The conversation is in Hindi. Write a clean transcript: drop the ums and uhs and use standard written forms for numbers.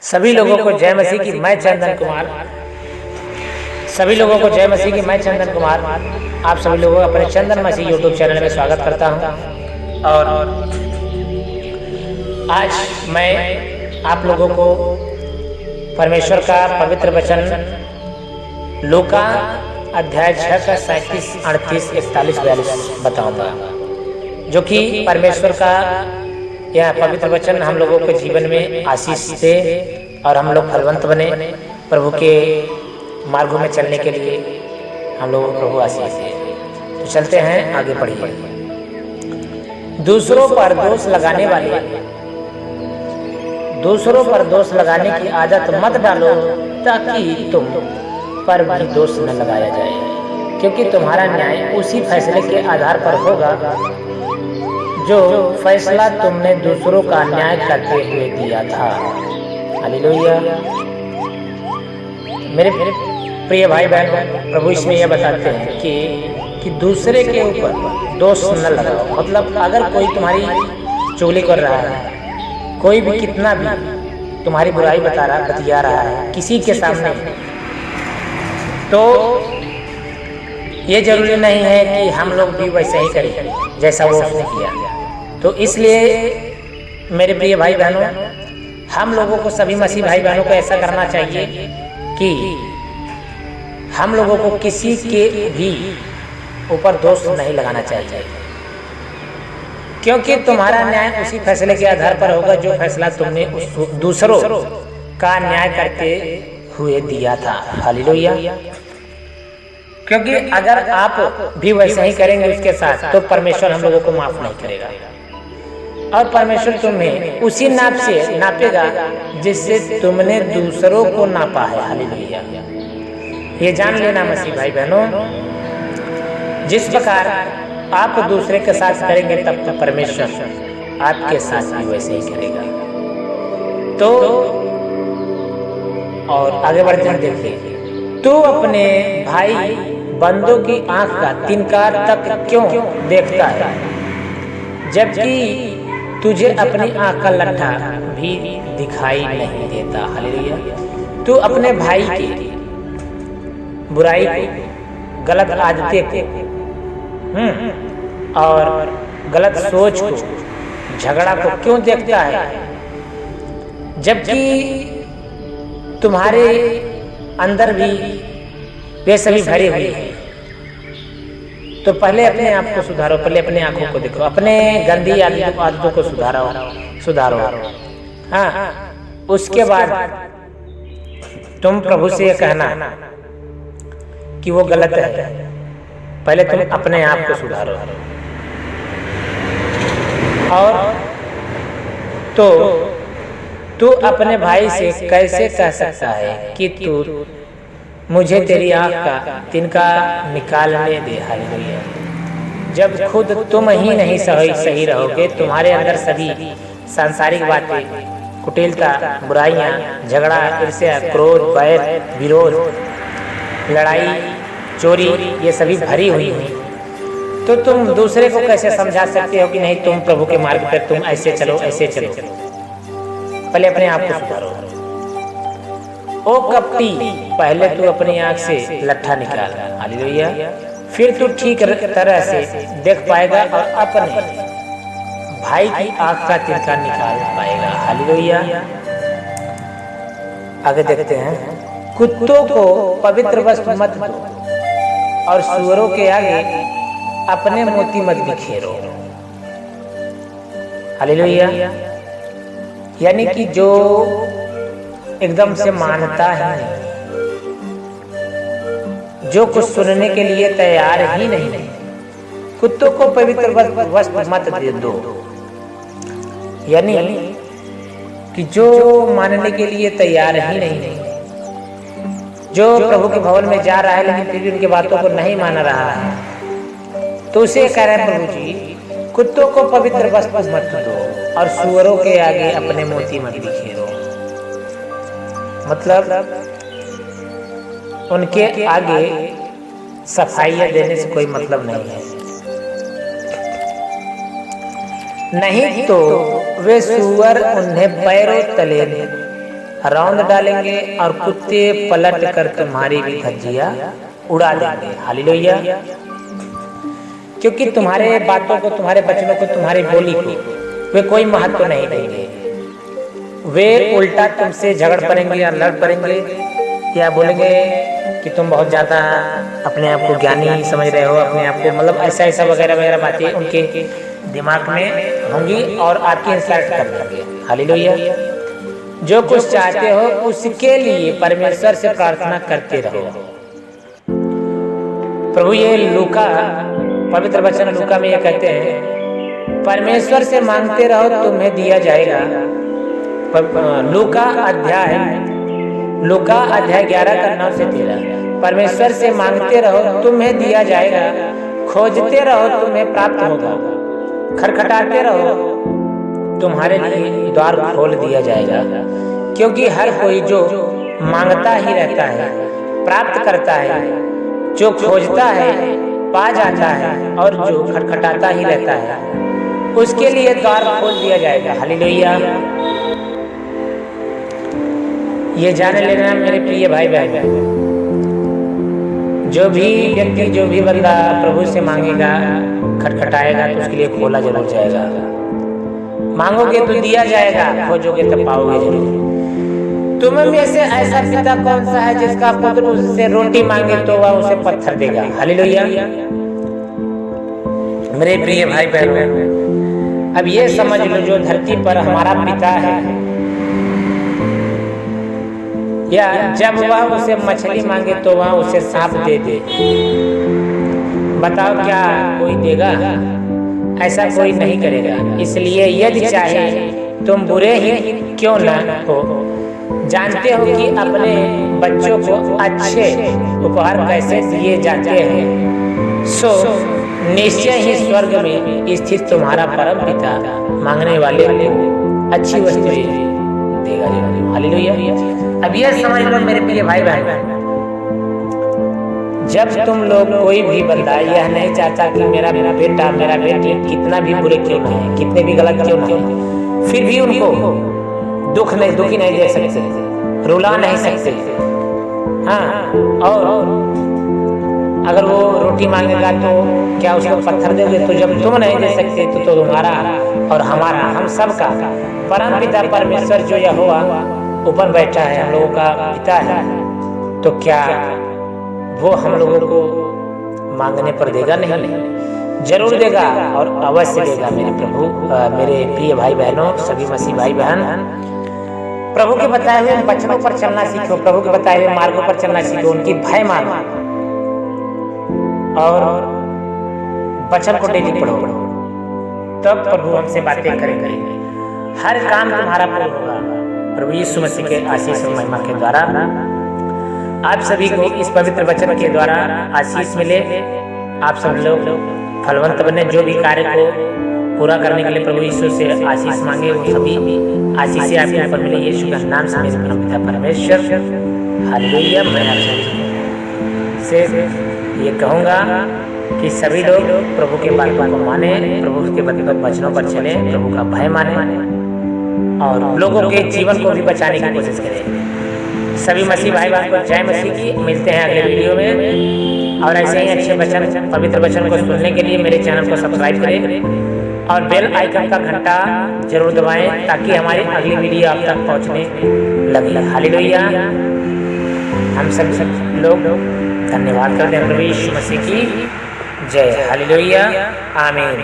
सभी लोगों को जय मसीह की। मैं चंदन कुमार, सभी लोगों को जय मसीह की। मैं चंदन कुमार आप सभी लोगों को अपने चंदन मसीह यूट्यूब चैनल में स्वागत करता हूं। और आज मैं आप लोगों को परमेश्वर का पवित्र वचन लूका अध्याय 6 का 37, 38, 41, 42 बताऊंगा, जो कि परमेश्वर का यह पवित्र वचन हम लोगों के जीवन में आशीष दे और हम लोग फलवंत बने, प्रभु के मार्गों में चलने के लिए हम लोगों को प्रभु आशीष दे। तो चलते हैं, आगे बढ़िए। दूसरों पर दोष लगाने वाले, दूसरों पर दोष लगाने की आदत मत डालो ताकि तुम पर भी दोष न लगाया जाए, क्योंकि तुम्हारा न्याय उसी फैसले के आधार पर होगा जो फैसला तुमने दूसरों का न्याय करते हुए दिया था। हालेलुया। मेरे प्रिय भाई बहन, प्रभु इसमें यह बताते हैं कि दूसरे के ऊपर दोष न लगाओ। मतलब अगर कोई तुम्हारी चुगली कर रहा है, कोई भी कितना भी तुम्हारी बुराई बतिया रहा है किसी के सामने, तो ये जरूरी नहीं है कि हम लोग भी वैसे ही करें जैसा वो उसने किया। तो इसलिए मेरे प्रिय भाई बहनों, हम लोगों को, सभी मसीह भाई बहनों को ऐसा करना चाहिए कि हम लोगों को किसी के भी ऊपर दोष नहीं लगाना चाहिए, क्योंकि तुम्हारा न्याय उसी फैसले के आधार पर होगा जो फैसला तुमने दूसरों का न्याय करते हुए दिया था। हालेलुया। क्योंकि अगर आप भी वैसे ही करेंगे उसके साथ, तो परमेश्वर हम लोगों को माफ नहीं करेगा और परमेश्वर तुम्हें उसी नाप से नापेगा जिससे तुमने दूसरों को नापा है। हालेलुया। ये जान लेना मसीह भाई बहनों, जिस प्रकार आप दूसरे के साथ करेंगे तब तो परमेश्वर आपके साथ भी वैसे ही करेगा। तो और आगे बढ़ते हैं, देखिए, तू अपने भाई बंदों की आंख का तिनकार तक क्यों देखता है, जबकि तुझे अपनी आंख का लट्ठा भी दिखाई नहीं देता। हालेलुया। तू अपने भाई की बुराई को, गलत आदतें को, और गलत सोच को, झगड़ा को क्यों देखता है, जबकि तुम्हारे अंदर भी वे सभी भरे हुए हैं। तो पहले अपने आप को सुधारो, पहले अपने आंखों को देखो, अपने गंदी आदतों को सुधारो। हाँ, उसके बाद तुम प्रभु से ये कहना कि वो गलत है। पहले तुम अपने आप को सुधारो। और तो तू अपने भाई से कैसे कह सकता है कि तू मुझे तेरी आंख का तिनका निकालने दे। हालेलुया। जब खुद तुम ही नहीं सही रहोगे, तुम्हारे अंदर सभी सांसारिक बातें, कुटिलता, बुराइयां, झगड़ा, ईर्ष्या, क्रोध, बैर, विरोध, लड़ाई, चोरी, ये सभी भरी हुई हैं, तो तुम दूसरे को कैसे समझा सकते हो कि नहीं, तुम प्रभु के मार्ग पर तुम ऐसे चलो, ऐसे चलो। पहले अपने आप को सुधारो। ओ कपटी, पहले तू अपनी आंख से लट्ठा निकाल। हालेलुया। फिर तू ठीक तरह से देख पाएगा और अपने भाई की आंख का तिनका निकाल पाएगा। हालेलुया। आगे देखते हैं, कुत्तों को पवित्र वस्त्र मत दो और सूअरों के आगे अपने मोती मत बिखेरो। हालेलुया। यानी कि जो एकदम से मानता है, जो कुछ सुनने के लिए तैयार ही नहीं, कुत्तों को पवित्र वस्त्र मत दे दो। यानी कि जो मानने के लिए तैयार ही नहीं, जो प्रभु के भवन में जा रहा है लेकिन फिर भी उनकी बातों को नहीं मान रहा है, तो उसे कह रहे हैं प्रभु जी, कुत्तों को पवित्र वस्त्र मत दो और सूअरों के आगे अपने मोती मत बिखेरो। मतलब उनके आगे सफाइयाँ देने से कोई मतलब नहीं है, नहीं तो वे सूअर उन्हें पैरों तले रौंद डालेंगे और कुत्ते पलट कर तुम्हारी भी धज्जियां उड़ा देंगे। हालेलुया। क्योंकि तुम्हारे बातों को, तुम्हारे वचनों को, तुम्हारी बोली को वे कोई महत्व नहीं देंगे। वे उल्टा तुमसे झगड़ पड़ेंगे या लड़ पड़ेंगे या बोलेंगे कि तुम बहुत ज़्यादा अपने आप को ज्ञानी समझ रहे हो, अपने आप को मतलब ऐसा ऐसा वगैरह वगैरह बातें उनके दिमाग में होंगी और आपकी इंसल्ट कर देंगे। हालेलुया। जो कुछ चाहते हो उसके लिए परमेश्वर से प्रार्थना करते रहो। प्रभु ये लूका पवित्र वचन लूका में ये कहते हैं, परमेश्वर से मांगते रहो तुम्हें दिया जाएगा। लूका अध्याय 11 का 9 से 13। परमेश्वर से मांगते रहो तुम्हें दिया जाएगा, खोजते रहो तुम्हें प्राप्त होगा, खटखटाते रहो तुम्हारे लिए द्वार खोल दिया जाएगा। क्योंकि हर कोई जो मांगता ही रहता है प्राप्त करता है, जो खोजता है पा जाता है, और जो खटखटाता ही रहता है उसके लिए द्वार खोल दिया जाएगा। हालेलुया। ये जान लेना मेरे प्रिय भाई बहन, जो भी व्यक्ति, जो भी बंदा प्रभु से मांगेगा, खटखटाएगा तो उसके लिए खोला जरूर जाएगा। मांगोगे तो दिया जाएगा, खोजोगे तो पाओगे जरूर। तुम में से ऐसा पिता कौन सा है जिसका पुत्र उससे रोटी मांगे तो वह उसे पत्थर देगा? हालेलुया। मेरे प्रिय भाई बहन, अब ये समझ लो, जो धरती पर हमारा पिता है, या जब वह उसे मछली मांगे तो वह उसे सांप दे दे, बताओ क्या कोई देगा? ऐसा कोई नहीं करेगा। इसलिए यदि चाहे तुम बुरे ही क्यों न हो, जानते हो कि अपने बच्चों को अच्छे उपहार कैसे दिए जाते हैं, सो निश्चय ही स्वर्ग में स्थित तुम्हारा परम पिता मांगने वाले को अच्छी वस्तुएं देगा। हालेलुया। अब ये समझ लो मेरे प्रिय भाई बहन, जब तुम लोग, कोई भी बंदा यह नहीं चाहता कि मेरा बेटा, मेरा बेटी कितना भी बुरे क्यों ना है, कितने भी गलत क्यों ना है, फिर भी उनको दुखी नहीं दे सकते, रुला नहीं सकते। हाँ, और अगर वो रोटी मांगेगा तो क्या उसको पत्थर दोगे? तो जब तुम नहीं दे सकते तो तुम्हारा और हमारा, हम सब का परम पिता परमेश्वर जो यहोवा ऊपर बैठा है, हम लोगों का पिता है, तो क्या वो हम लोगों को मांगने पर देगा? नहीं, जरूर देगा और अवश्य देगा। मेरे प्रभु, मेरे प्रिय भाई बहनों, सभी मसीह भाई बहन, प्रभु के बताए हुए वचनों पर चलना सीखो, प्रभु के बताए हुए मार्गों पर चलना सीखो, उनकी भय मानो और वचन को डेली पढ़ो, तब प्रभु हमसे बातें करेंगे। हर काम तुम्हारा पूर्ण होगा प्रभु यीशु मसीह के आशीष और महिमा के द्वारा। आप सभी को इस पवित्र वचन के द्वारा आशीष मिले, आप सब लोग फलवंत बने, जो भी कार्य को पूरा करने के लिए प्रभु यीशु से आशीष मांगे वो सभी आशीष आपके ऊपर मिले यीशु के नाम से। मेरे परमपिता परमेश्वर, हालेलुया। मैं आप सभी से ये कहूँगा कि सभी लोग प्रभु के बातों को माने, प्रभु के वचनों पर चले, प्रभु का भय माने और लोगों के जीवन को भी बचाने की कोशिश करें। सभी मसीह भाई बहन को जय मसीह की। मिलते हैं अगले वीडियो में, और ऐसे ही अच्छे वचन, पवित्र वचन को सुनने के लिए मेरे चैनल को सब्सक्राइब करें और बेल आइकन का घंटा जरूर दबाएं ताकि हमारी अगली वीडियो आप तक पहुंचने लगे। हालेलुया। हम सब लोग धन्यवाद करते हैं प्रभु यीशु मसीह की जय। हालेलुया। आमीन।